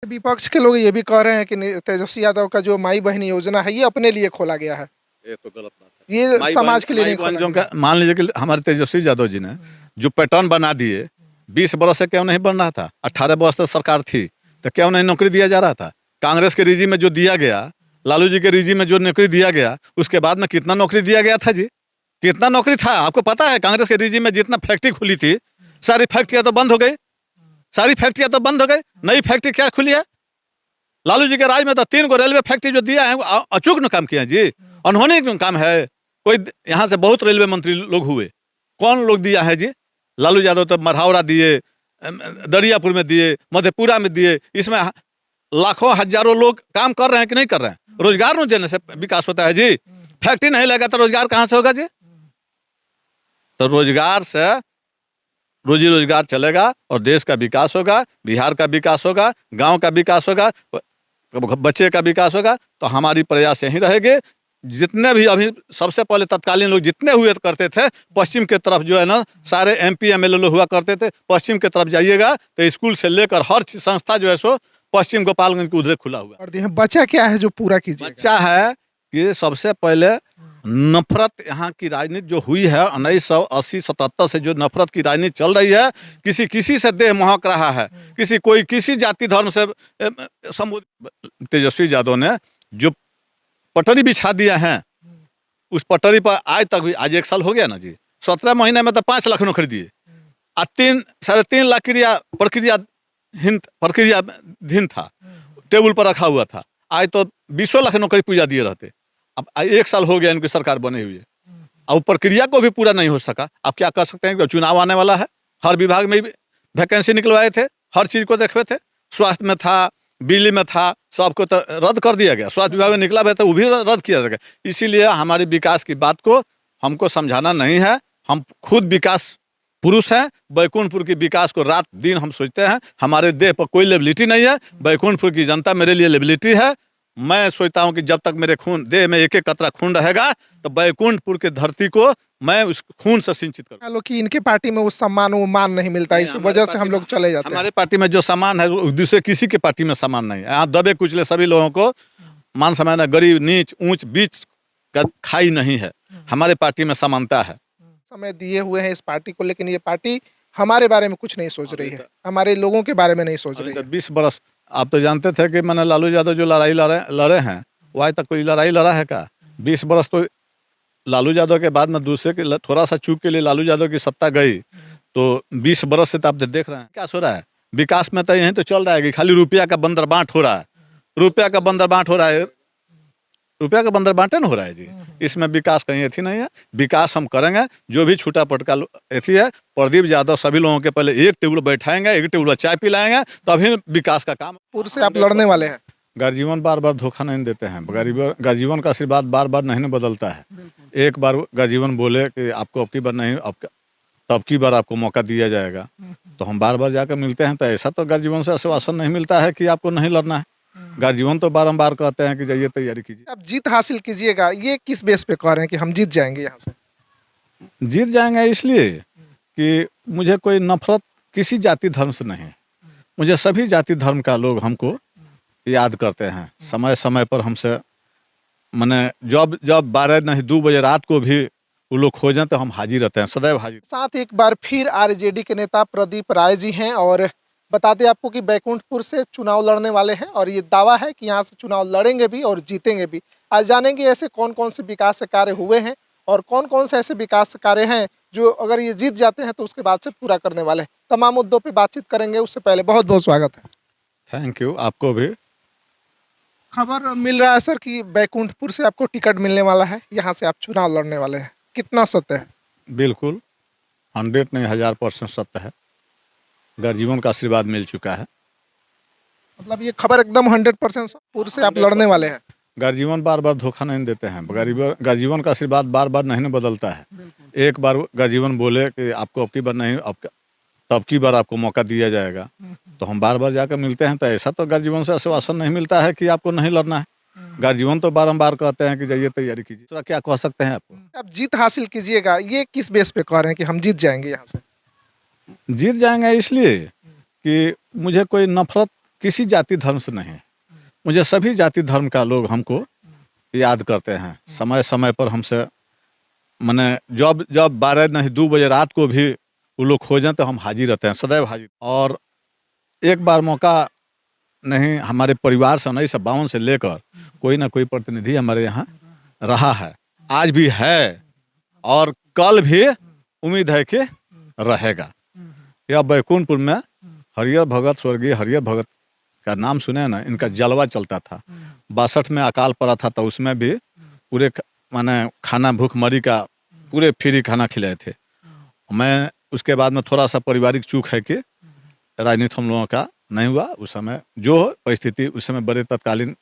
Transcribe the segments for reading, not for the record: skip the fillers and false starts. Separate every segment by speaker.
Speaker 1: विपक्ष के लोग ये भी कह रहे हैं कि तेजस्वी यादव का जो माई बहन योजना है ये अपने लिए खोला गया है।
Speaker 2: ये तो गलत बात है।
Speaker 1: ये समाज के लिए नहीं खोला
Speaker 2: जो
Speaker 1: गया।
Speaker 2: मान लीजिए कि हमारे तेजस्वी यादव जी ने जो पैटर्न बना दिए, 20 बरस से क्यों नहीं बन रहा था? 18 बरस तक सरकार थी तो क्यों नहीं नौकरी दिया जा रहा था? कांग्रेस के रिजीम में जो दिया गया, लालू जी के रिजीम में जो नौकरी दिया गया, उसके बाद में कितना नौकरी दिया गया था जी? कितना नौकरी था आपको पता है? कांग्रेस के रिजीम में जितना फैक्ट्री खुली थी, सारी फैक्ट्रियां तो बंद हो गई, सारी फैक्ट्रियां तो बंद हो गई। नई फैक्ट्री क्या खुली है? लालू जी के राज में तो 3 गो रेलवे फैक्ट्री जो दिया है वो अचूक न काम किया जी, अनहोनी क्यों काम है। कोई यहाँ से बहुत रेलवे मंत्री लोग हुए, कौन लोग दिया है जी? लालू यादव तो मरहावड़ा दिए, दरियापुर में दिए, मधेपुरा में दिए, इसमें लाखों हजारों लोग काम कर रहे हैं कि नहीं कर रहे हैं? रोजगार न देने से विकास होता है जी। फैक्ट्री नहीं लगा तो रोजगार कहाँ से होगा जी? तो रोजगार से रोजी रोजगार चलेगा और देश का विकास होगा, बिहार का विकास होगा, गांव का विकास होगा, बच्चे का विकास होगा। तो हमारी प्रयास यही रहेंगे। जितने भी अभी सबसे पहले तत्कालीन लोग जितने हुए करते थे, पश्चिम के तरफ जो है ना सारे MP MLA लोग हुआ करते थे, पश्चिम के तरफ जाइएगा तो स्कूल से लेकर हर संस्था जो है सो पश्चिम गोपालगंज के उधर खुला हुआ।
Speaker 1: और बचा क्या है जो पूरा कीजिए?
Speaker 2: बच्चा है कि सबसे पहले नफरत यहाँ की राजनीति जो हुई है 1980-77 से जो नफरत की राजनीति चल रही है, किसी से देह महक रहा है, कोई किसी जाति धर्म से संबोधित। तेजस्वी यादव ने जो पटरी बिछा दिया है, उस पटरी पर आज तक भी, आज 1 साल हो गया ना जी, 17 महीने में तो 5 लाख नौकरी दिए, 3-3.5 लाख प्रक्रियाधीन था, टेबल पर रखा हुआ था। आज तो 20 लाख नौकरी पूजा दिए रहते। अब 1 साल हो गया इनकी सरकार बने हुए, अब प्रक्रिया को भी पूरा नहीं हो सका। अब क्या कर सकते हैं कि चुनाव आने वाला है, हर विभाग में वैकेंसी निकलवाए थे, हर चीज को देखते थे, स्वास्थ्य में था, बिजली में था, सबको तो रद्द कर दिया गया। स्वास्थ्य विभाग में निकला है तो वो भी रद्द किया जाएगा। इसीलिए हमारे विकास की बात को हमको समझाना नहीं है, हम खुद विकास पुरुष हैं। बैकुंठपुर की विकास को रात दिन हम सोचते हैं। हमारे देह पर कोई लेबिलिटी नहीं है, बैकुंठपुर की जनता मेरे लिए लेबिलिटी है। मैं सोचता हूं कि जब तक मेरे देह में एक कतरा खून रहेगा तो बैकुंठपुर की धरती को मैं उस खून से सिंचित करूंगा।
Speaker 1: लोग कि इनके पार्टी में वो सम्मान वो मान नहीं मिलता, इस वजह से हम लोग चले जाते हैं।
Speaker 2: हमारे पार्टी में जो सम्मान है दूसरे किसी के पार्टी में सम्मान नहीं है। यहाँ दबे कुचले सभी लोगों को मान सम्मान है, गरीब नीच ऊंच बीच का खाई नहीं है। हमारे पार्टी में समानता है।
Speaker 1: समय दिए हुए हैं इस पार्टी को, लेकिन ये पार्टी हमारे बारे में कुछ नहीं सोच रही है, हमारे लोगों के बारे में नहीं सोच रही है।
Speaker 2: 20 बरस आप तो जानते थे कि मैंने लालू यादव जो लड़ाई लड़े हैं, वो आज तक कोई लड़ाई लड़ा है क्या? 20 बरस तो लालू यादव के बाद में दूसरे के थोड़ा सा चूक के लिए लालू यादव की सत्ता गई, तो 20 बरस से तो आप देख रहे हैं क्या हो रहा है। विकास में तो यही तो चल रहा है कि खाली रुपया का बंदर बांट हो रहा है, रुपया का बंदर बांट हो रहा है, रुपया का बंदर बांटन हो रहा है जी। इसमें विकास कहीं अथी नहीं है। विकास हम करेंगे, जो भी छूटा पटका अथी है, प्रदीप यादव सभी लोगों के पहले एक टेबल बैठाएंगे, एक टेबल चाय पिलाएंगे, तभी विकास का काम।
Speaker 1: पूर्व से आप लड़ने वाले हैं।
Speaker 2: गर्जीवन बार बार धोखा नहीं देते हैं, गर्जीवन का आशीर्वाद बार बार नहीं बदलता है। एक बार गर्जीवन बोले कि आपको अब की बार नहीं, तब की बार आपको मौका दिया जाएगा, तो हम बार बार जाकर मिलते हैं। तो ऐसा तो गर्जीवन से आश्वासन नहीं मिलता है कि आपको नहीं लड़ना है। गर्जीवन तो बारंबार कहते हैं कि जाइए तैयारी कीजिए।
Speaker 1: आप जीत हासिल कीजिएगा, ये किस बेस पे कह रहे हैं कि हम जीत जाएंगे? यहाँ से
Speaker 2: जीत जाएंगे इसलिए कि मुझे कोई नफरत किसी जाति धर्म से नहीं है। मुझे सभी जाति धर्म का लोग हमको याद करते हैं, समय समय पर हमसे मैंने जब 12 नहीं 2 बजे रात को भी वो लोग खोजें तो हम हाजिर रहते हैं, सदैव हाजिर।
Speaker 1: साथ एक बार फिर RJD के नेता प्रदीप राय जी हैं और बता दें आपको कि बैकुंठपुर से चुनाव लड़ने वाले हैं और ये दावा है कि यहाँ से चुनाव लड़ेंगे भी और जीतेंगे भी। आज जानेंगे ऐसे कौन कौन से विकास कार्य हुए हैं और कौन कौन से ऐसे विकास कार्य हैं जो अगर ये जीत जाते हैं तो उसके बाद से पूरा करने वाले हैं। तमाम मुद्दों पे बातचीत करेंगे, उससे पहले बहुत बहुत स्वागत है।
Speaker 2: थैंक यू, आपको भी।
Speaker 1: खबर मिल रहा है सर कि बैकुंठपुर से आपको टिकट मिलने वाला है, यहाँ से आप चुनाव लड़ने वाले हैं, कितना सत्य है?
Speaker 2: बिल्कुल 100 नहीं 1000% सत्य है। गर्जीवन का आशीर्वाद मिल चुका है।
Speaker 1: मतलब ये खबर एकदम 100% पूर्व से आप लड़ने वाले हैं।
Speaker 2: गर्जीवन बार बार धोखा नहीं देते हैं, गर्जीवन का आशीर्वाद बार बार नहीं बदलता है। एक बार गर्जीवन बोले कि आपको अब की बार नहीं, तब की बार आपको मौका दिया जाएगा, तो हम बार बार जाकर मिलते हैं। तो ऐसा तो गर्जीवन से आश्वासन नहीं मिलता है कि आपको नहीं लड़ना है। गर्जीवन तो बारंबार कहते हैं कि जाइए तैयारी कीजिए। तो क्या कह सकते हैं आपको?
Speaker 1: आप जीत हासिल कीजिएगा, ये किस बेस पे कह रहे हैं कि हम जीत जाएंगे? यहाँ से
Speaker 2: जीत जाएंगे इसलिए कि मुझे कोई नफरत किसी जाति धर्म से नहीं, मुझे सभी जाति धर्म का लोग हमको याद करते हैं। समय समय पर हमसे मैंने जब जब 12 नहीं 2 बजे रात को भी वो लोग खोजें तो हम हाजिर रहते हैं, सदैव हाजिर। और एक बार मौका नहीं, हमारे परिवार से 1952 से लेकर कोई ना कोई प्रतिनिधि हमारे यहाँ रहा है, आज भी है और कल भी उम्मीद है कि रहेगा। यह बैकुंठपुर में हरिहर भगत, स्वर्गीय हरिहर भगत का नाम सुने ना, इनका जलवा चलता था। 62 में अकाल पड़ा था तो उसमें भी पूरे माने खाना भूखमरी का पूरे फ्री खाना खिलाए थे। मैं उसके बाद में थोड़ा सा पारिवारिक चूक है कि राजनीति हम लोगों का नहीं हुआ। उस समय जो परिस्थिति, उस समय बड़े तत्कालीन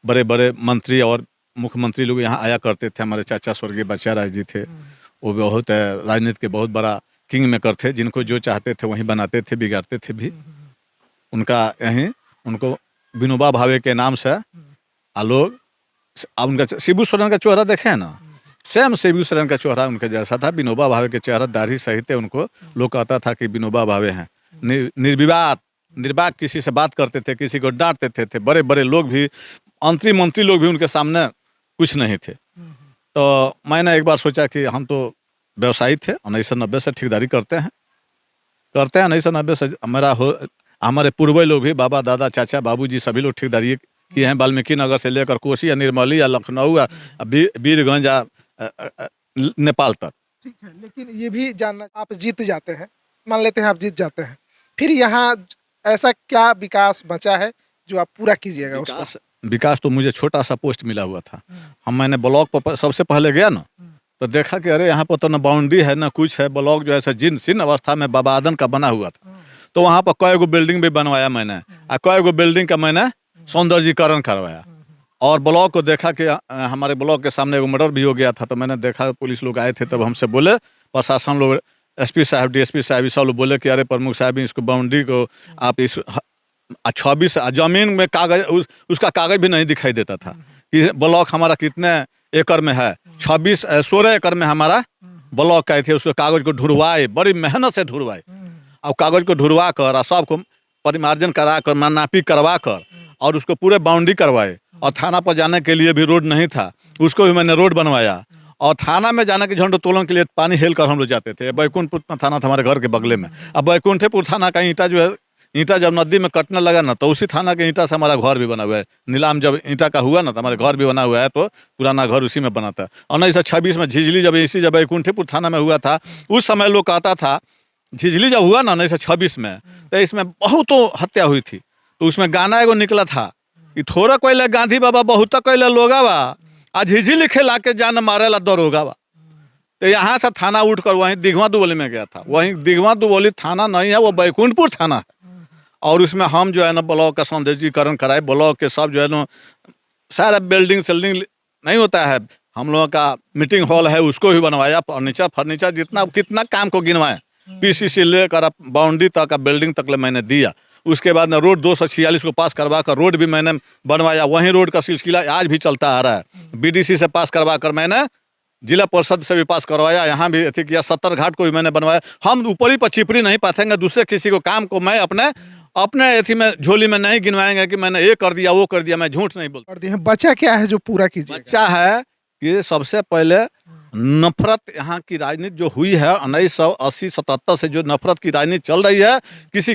Speaker 2: बड़े बड़े मंत्री और मुख्यमंत्री लोग यहाँ आया करते थे। हमारे चाचा स्वर्गीय बच्चा राय जी थे, वो बहुत राजनीति के बहुत बड़ा किंग मेकर थे, जिनको जो चाहते थे वहीं बनाते थे, बिगाड़ते थे भी। उनका यहीं उनको विनोबा भावे के नाम से लोग, अब उनका शिबू सोरेन का चेहरा देखे हैं ना, सेम शिबू सोरेन का चेहरा उनके जैसा था। विनोबा भावे के चेहरा, दाढ़ी सहित उनको लोग कहता था कि विनोबा भावे हैं। निर्विवाद निर्बाक किसी से बात करते थे, किसी को डांटते थे। बड़े बड़े लोग भी, मंत्री लोग भी उनके सामने कुछ नहीं थे। तो मैंने एक बार सोचा कि हम तो व्यवसायी थे, 1990 से ठेकेदारी करते हैं 1990 से हमारे पूर्वज लोग भी, बाबा दादा चाचा बाबूजी सभी लोग ठेकेदारी किए हैं, वाल्मीकि नगर से लेकर कोसी या निर्मली या लखनऊ या वीरगंज या नेपाल तक।
Speaker 1: ठीक है, लेकिन ये भी जानना, आप जीत जाते हैं, मान लेते हैं आप जीत जाते हैं, फिर यहाँ ऐसा क्या विकास बचा है जो आप पूरा कीजिएगा?
Speaker 2: विकास तो मुझे छोटा सा पोस्ट मिला हुआ था। मैंने ब्लॉक पर सबसे पहले गया ना, तो देखा कि अरे यहाँ पर तो ना बाउंड्री है ना कुछ है, ब्लॉक जो है जीर्ण अवस्था में बाबा आदम का बना हुआ था। तो वहाँ पर कई गो बिल्डिंग भी बनवाया मैंने, और कई गो बिल्डिंग का मैंने सौंदर्यीकरण करवाया। और ब्लॉक को देखा कि हमारे ब्लॉक के सामने एगो मर्डर भी हो गया था। तो मैंने देखा, पुलिस लोग आए थे, तब हमसे बोले, प्रशासन लोग, SP साहब, DSP साहब, सब लोग बोले कि अरे प्रमुख साहब, इसको बाउंड्री को आप इस 26 जमीन में कागज, उसका कागज भी नहीं दिखाई देता था कि ब्लॉक हमारा कितने एकड़ में है। 16 एकड़ में हमारा ब्लॉक का थे। उसके कागज को ढुड़वाए, बड़ी मेहनत से ढुड़वाए, और कागज को ढुड़वा कर और सबको परिमार्जन करा कर, नापी करवा कर, और उसको पूरे बाउंड्री करवाए। और थाना पर जाने के लिए भी रोड नहीं था, उसको भी मैंने रोड बनवाया। और थाना में जाने के झंडोत्तोलन के लिए पानी हेल कर हम लोग जाते थे। बैकुंठपुर थाना था हमारे घर के बगले में। अब बैकुंठपुर थाना का ईंटा जो है, ईंटा जब नदी में कटने लगा ना, तो उसी थाना के ईंटा से हमारा घर भी बना हुआ है। नीलाम जब ईंटा का हुआ ना, तो हमारे घर भी बना हुआ है। तो पुराना घर उसी में बना था। और 1926 में झिझली जब बैकुंठपुर थाना में हुआ था, उस समय लोग कहता था, झिझली जब हुआ ना 1926 में, तो इसमें बहुतों हत्या हुई थी। तो उसमें गाना एगो निकला था कि थोड़ा कोई गांधी बाबा बहुत कोई लोगावा, आज झिझली खेला के जान मारेला दरोगावा। तो यहाँ से थाना उठकर वहीं दिघवा दुबोली में गया था। वहीं दिघवा दुबोली थाना नहीं है, वो बैकुंठपुर थाना है। और उसमें हम जो है ना ब्लॉक का सौंदर्यीकरण कराए। ब्लॉक के सब जो है ना सारा बिल्डिंग सेल्डिंग नहीं होता है, हम लोगों का मीटिंग हॉल है, उसको भी बनवाया। फर्नीचर जितना कितना काम को गिनवाए, PCC लेकर बाउंड्री तक का बिल्डिंग तक मैंने दिया। उसके बाद में रोड 246 को पास करवा कर रोड भी मैंने बनवाया। वहीं रोड का सिलसिला आज भी चलता आ रहा है। BDC से पास करवा कर मैंने जिला परिषद से भी पास करवाया। यहाँ भी अथी किया, 70 घाट को भी मैंने बनवाया। हम ऊपरी पर चिपरी नहीं पातेंगे, दूसरे किसी को काम को मैं अपने एथी में झोली में नहीं गिनवाएंगे कि मैंने ये कर दिया वो कर दिया। मैं झूठ नहीं बोलता।
Speaker 1: बच्चा क्या है जो पूरा कीजिए?
Speaker 2: बच्चा है कि सबसे पहले नफरत, यहाँ की राजनीति जो हुई है 1980-77 से जो नफरत की राजनीति चल रही है,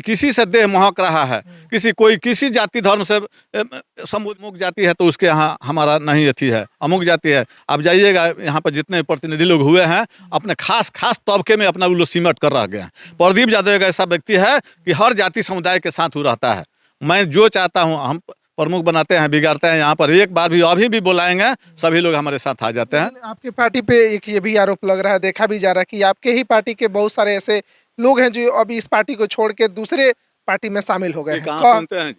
Speaker 2: किसी से देह महक रहा है। किसी जाति धर्म से अमुक जाति है तो उसके यहाँ हमारा नहीं अथी है, अमुक जाति है। आप जाइएगा यहाँ पर जितने प्रतिनिधि लोग हुए हैं, अपने खास तबके में अपना लोग सिमट कर रह गए हैं। प्रदीप यादव एक ऐसा व्यक्ति है कि हर जाति समुदाय के साथ वो रहता है। मैं जो चाहता हूँ, हम प्रमुख बनाते हैं, बिगाड़ते हैं। यहाँ पर एक बार भी अभी भी बुलाएंगे, सभी लोग हमारे साथ आ जाते हैं।
Speaker 1: आपकी पार्टी पे एक ये भी आरोप लग रहा है, देखा भी जा रहा है कि आपके ही पार्टी के बहुत सारे ऐसे लोग हैं जो अभी इस पार्टी को छोड़ के दूसरे पार्टी में शामिल हो गए हैं।
Speaker 2: कहाँ सुनते हैं?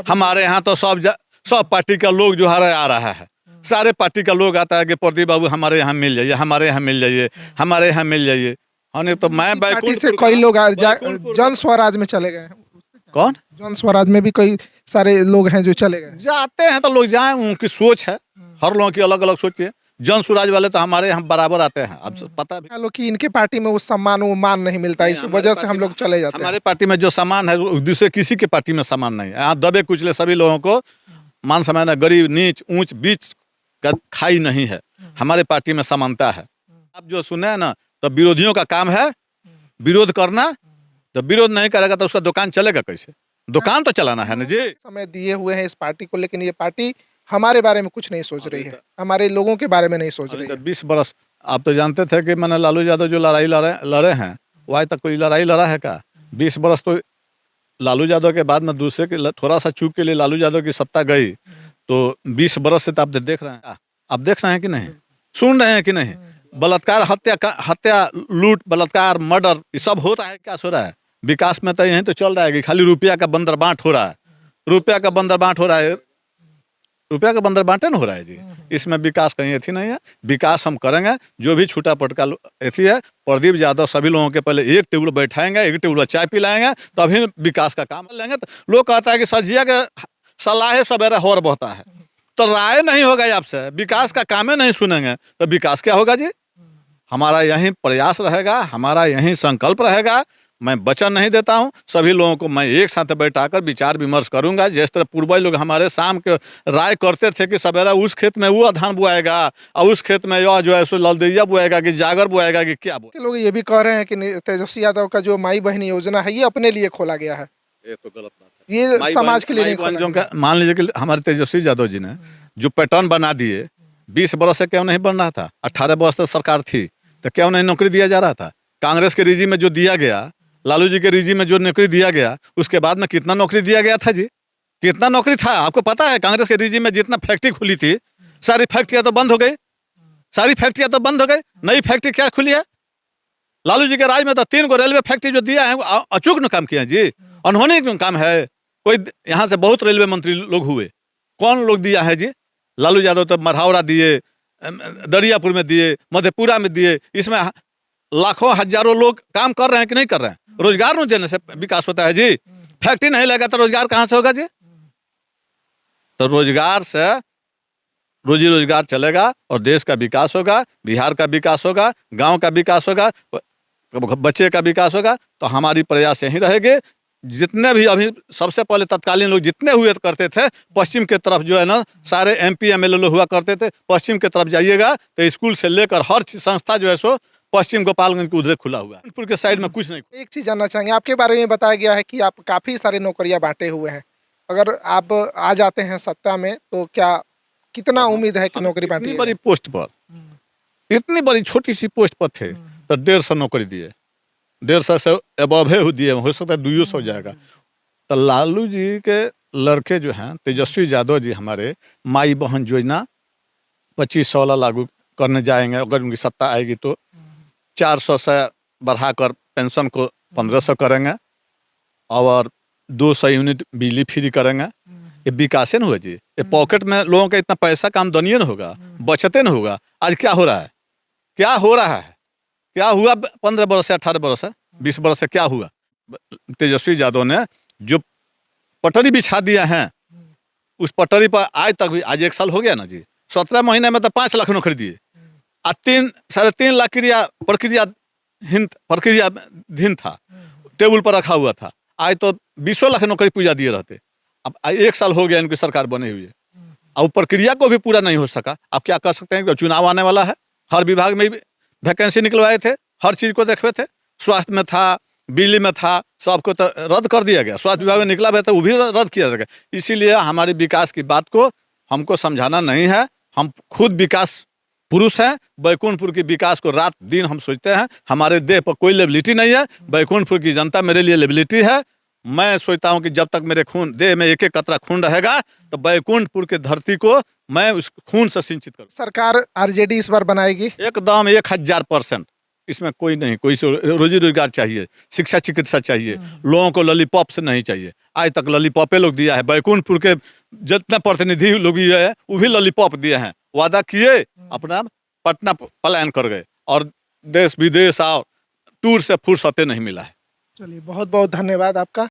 Speaker 2: हमारे यहाँ तो सब पार्टी का लोग जो आ रहा है। सारे पार्टी का लोग आता है कि प्रदीप बाबू हमारे यहाँ मिल जाइए, हमारे यहाँ मिल जाइए, हमारे यहाँ मिल जाइए। हाँ, तो मैं
Speaker 1: पार्टी से कई लोग जन स्वराज में चले गए हैं।
Speaker 2: कौन?
Speaker 1: जन स्वराज में भी कई सारे लोग हैं जो चले गए।
Speaker 2: जाते हैं तो लोग जाएं, उनकी सोच है, हर लोगों की अलग अलग सोच है। जन सुराज वाले तो हमारे यहाँ बराबर आते हैं। अब पता भी
Speaker 1: मान लो कि इनके पार्टी में वो सम्मान वो मान नहीं मिलता, इस
Speaker 2: हमारे
Speaker 1: वजह से
Speaker 2: पार्टी
Speaker 1: हम
Speaker 2: में-
Speaker 1: लोग चले जाते हैं।
Speaker 2: हमारे पार्टी में जो सामान है वो दूसरे किसी की पार्टी में सामान नहीं है। यहाँ दबे कुचले सभी लोगों को मान सम्मान है, गरीब नीच ऊंच बीच का खाई नहीं है। हमारे पार्टी में समानता है। आप जो सुने हैं ना, तो विरोधियों का काम है विरोध करना। तो विरोध नहीं करेगा तो उसका दुकान चलेगा कैसे? दुकान तो चलाना है ना जी।
Speaker 1: समय दिए हुए हैं इस पार्टी को, लेकिन ये पार्टी हमारे बारे में कुछ नहीं सोच रही है, हमारे लोगों के बारे में नहीं सोच रही है।
Speaker 2: 20 बरस आप तो जानते थे कि मैंने लालू यादव जो लड़ाई लड़े हैं, वो आज तक कोई लड़ाई लड़ा है क्या? 20 बरस तो लालू यादव के बाद में दूसरे के थोड़ा सा चूक के लिए लालू यादव की सत्ता गई, तो 20 बरस से तो आप देख रहे हैं। आप देख रहे हैं कि नहीं? सुन रहे हैं कि नहीं? बलात्कार, हत्या, लूट, बलात्कार, मर्डर, ये सब हो रहा है। क्या हो रहा है? विकास में तो यही तो चल रहा है कि खाली रुपया का बंदर बांट हो रहा है। रुपया का बंदर बांट हो रहा है, रुपया का बंदर बांटे न हो रहा है जी। इसमें विकास कहीं अथी नहीं है। विकास हम करेंगे। जो भी छूटा पटका अथी है, प्रदीप यादव सभी लोगों के पहले एक टेबल बैठाएंगे, एक टेबल चाय पिलाएंगे, तभी विकास का काम लेंगे। तो लोग कहता है कि सजिया के सलाह सवेरा होर बहता है, तो राय नहीं होगा आपसे, विकास का काम ही नहीं सुनेंगे तो विकास क्या होगा जी? हमारा यही प्रयास रहेगा, हमारा यही संकल्प रहेगा। मैं वचन नहीं देता हूं, सभी लोगों को मैं एक साथ बैठाकर विचार विमर्श करूंगा। जिस तरह पूर्वज लोग हमारे शाम के राय करते थे कि सवेरा उस खेत में वो धान बुआएगा और उस खेत में यह जो है सो ललदैया बुआएगा कि जागर बुआएगा कि क्या बुआएगा।
Speaker 1: के लोग ये भी कह रहे हैं कि तेजस्वी यादव का जो माई बहन योजना है ये अपने लिए खोला गया है,
Speaker 2: ये तो गलत बात है।
Speaker 1: ये समाज के लिए नहीं खोला
Speaker 2: जो
Speaker 1: गया।
Speaker 2: मान लीजिए कि हमारे तेजस्वी यादव जी ने जो पैटर्न बना दिए, 20 बरस से क्यों नहीं बन रहा था? 18 वर्ष तक सरकार थी तो क्यों नहीं नौकरी दिया जा रहा था? कांग्रेस के रिजीम में जो दिया गया, लालू जी के रिजीम में जो नौकरी दिया गया, उसके बाद में कितना नौकरी दिया गया था जी? कितना नौकरी था आपको पता है? कांग्रेस के रिजीम में जितना फैक्ट्री खुली थी, सारी फैक्ट्रियां तो बंद हो गई। सारी फैक्ट्रियां तो बंद हो गई। नई फैक्ट्री क्या खुली है? लालू जी के राज में तो 3 गो रेलवे फैक्ट्री जो दिया है अचूक न काम किया जी, अनहोनी क्यों काम है। कोई यहाँ से बहुत रेलवे मंत्री लोग हुए, कौन लोग दिया है जी? लालू यादव तो मरहावड़ा दिए, दरियापुर में दिए, मधेपुरा में दिए। इसमें लाखों हजारों लोग काम कर रहे हैं कि नहीं कर रहे हैं? रोजगार न देने से विकास होता है जी। फैक्ट्री नहीं लगा तो रोजगार कहाँ से होगा जी? तो रोजगार से रोजी रोजगार चलेगा और देश का विकास होगा, बिहार का विकास होगा, गांव का विकास होगा, बच्चे का विकास होगा। तो हमारी प्रयास यही रहेगी। जितने भी अभी सबसे पहले तत्कालीन लोग जितने हुए करते थे, पश्चिम के तरफ जो है ना सारे MP MLA लोग हुआ करते थे। पश्चिम के तरफ जाइएगा तो स्कूल से लेकर हर संस्था जो है सो पश्चिम गोपालगंज के उधर खुला हुआ है। कानपुर के साइड में कुछ नहीं।
Speaker 1: एक चीज जानना चाहेंगे, आपके बारे में बताया गया है कि आप काफी सारे नौकरियां बांटे हुए हैं, अगर आप आ जाते हैं सत्ता में तो क्या कितना उम्मीद है कि नौकरी बांटी
Speaker 2: इतनी बड़ी पोस्ट पर, इतनी बड़ी छोटी सी पोस्ट पर थे तो 150 नौकरी दिए, 150 से अबव है दिए, हो सकता है 200 जाएगा। तो लालू जी के लड़के जो हैं तेजस्वी यादव जी, हमारे माई बहन योजना 2500 वाला लागू करने जाएंगे। अगर उनकी सत्ता आएगी तो 400 से बढ़ाकर पेंशन को 1500 करेंगे और 200 यूनिट बिजली फ्री करेंगे। ये विकास न हुआ जी। ये पॉकेट में लोगों का इतना पैसा का आमदनी न होगा, बचते न होगा। आज क्या हो रहा है? क्या हो रहा है? क्या हुआ 15 बरस से, 18 बरस से, 20 बरस से क्या हुआ? तेजस्वी यादव ने जो पटरी बिछा दिया है, उस पटरी पर आज तक भी, आज 1 साल हो गया ना जी, 17 महीने में तो 5 लाख नौकरी दिए। 3-3.5 लाख प्रक्रियाधीन था, टेबल पर रखा हुआ था। आज तो 20 लाख नौकरी पूजा दिए रहते। अब 1 साल हो गया इनकी सरकार बने हुए, और प्रक्रिया को भी पूरा नहीं हो सका। आप क्या कर सकते हैं कि चुनाव आने वाला है, हर विभाग में वैकेंसी निकलवाए थे, हर चीज को देखते थे, स्वास्थ्य में था, बिजली में था, सबको तो रद्द कर दिया गया। स्वास्थ्य विभाग में निकला हुआ था, वो भी रद्द किया गया। इसीलिए हमारे विकास की बात को हमको समझाना नहीं है। हम खुद विकास पुरुष हैं। बैकुंठपुर की विकास को रात दिन हम सोचते हैं। हमारे देह पर कोई लेबिलिटी नहीं है। बैकुंठपुर की जनता मेरे लिए लेबिलिटी है। मैं सोचता हूं कि जब तक मेरे खून देह में एक एक कतरा खून रहेगा तो बैकुंठपुर की धरती को मैं उस खून से सिंचित करूं।
Speaker 1: सरकार RJD इस बार बनाएगी
Speaker 2: एकदम 1000%। इसमें कोई नहीं, कोई रोजी रोजगार चाहिए, शिक्षा चिकित्सा चाहिए, लोगों को लॉलीपॉप से नहीं चाहिए। आज तक लॉलीपॉपे लोग दिया है। बैकुंठपुर के जितने प्रतिनिधि लोग ये है वो भी लॉलीपॉप दिए हैं, वादा किए, अपना पटना पलायन कर गए और देश विदेश और टूर से फुर्सते नहीं मिला है।
Speaker 1: चलिए, बहुत बहुत धन्यवाद आपका।